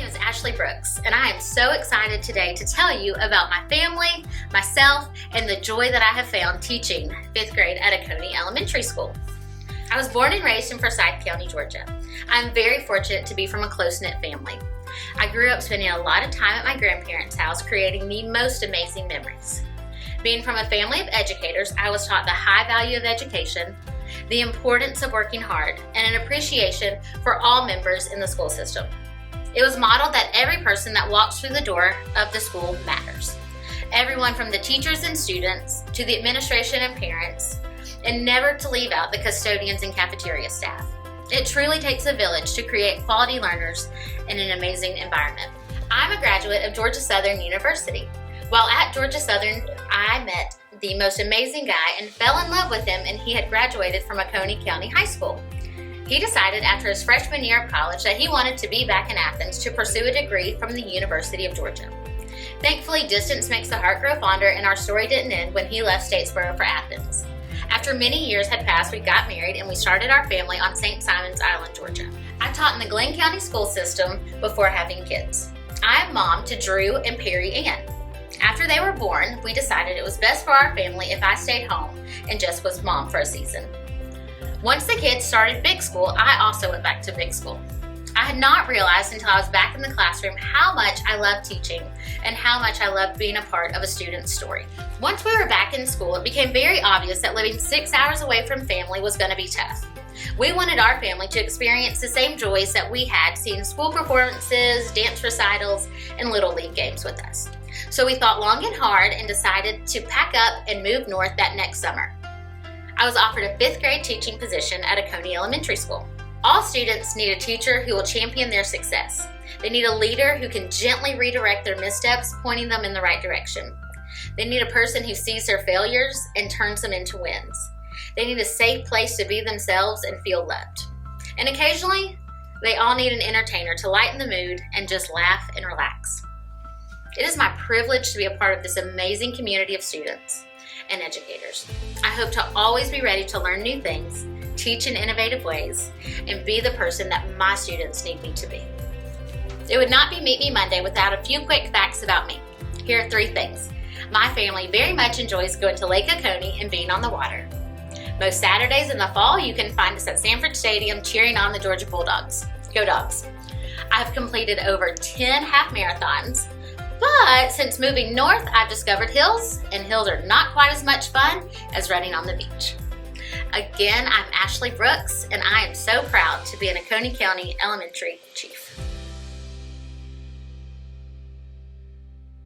name is Ashley Brooks, and I am so excited today to tell you about my family, myself, and the joy that I have found teaching 5th grade at Oconee Elementary School. I was born and raised in Forsyth County, Georgia. I'm very fortunate to be from a close-knit family. I grew up spending a lot of time at my grandparents' house creating the most amazing memories. Being from a family of educators, I was taught the high value of education, the importance of working hard, and an appreciation for all members in the school system. It was modeled that every person that walks through the door of the school matters. Everyone from the teachers and students to the administration and parents, and never to leave out the custodians and cafeteria staff. It truly takes a village to create quality learners in an amazing environment. I'm a graduate of Georgia Southern University. While at Georgia Southern, I met the most amazing guy and fell in love with him, and he had graduated from Oconee County High School. He decided after his freshman year of college that he wanted to be back in Athens to pursue a degree from the University of Georgia. Thankfully, distance makes the heart grow fonder, and our story didn't end when he left Statesboro for Athens. After many years had passed, we got married and we started our family on St. Simon's Island, Georgia. I taught in the Glenn County school system before having kids. I am mom to Drew and Perry Ann. After they were born, we decided it was best for our family if I stayed home and just was mom for a season. Once the kids started big school, I also went back to big school. I had not realized until I was back in the classroom how much I loved teaching and how much I loved being a part of a student's story. Once we were back in school, it became very obvious that living 6 hours away from family was going to be tough. We wanted our family to experience the same joys that we had seeing school performances, dance recitals, and Little League games with us. So we thought long and hard and decided to pack up and move north that next summer. I was offered a 5th grade teaching position at Oconee Elementary School. All students need a teacher who will champion their success. They need a leader who can gently redirect their missteps, pointing them in the right direction. They need a person who sees their failures and turns them into wins. They need a safe place to be themselves and feel loved. And occasionally, they all need an entertainer to lighten the mood and just laugh and relax. It is my privilege to be a part of this amazing community of students and educators. I hope to always be ready to learn new things, teach in innovative ways, and be the person that my students need me to be. It would not be Meet Me Monday without a few quick facts about me. Here are 3 things. My family very much enjoys going to Lake Oconee and being on the water. Most Saturdays in the fall, you can find us at Sanford Stadium cheering on the Georgia Bulldogs. Go Dogs! I have completed over 10 half marathons, but since moving north, I've discovered hills, and hills are not quite as much fun as running on the beach. Again, I'm Ashley Brooks, and I am so proud to be an Oconee County Elementary Chief.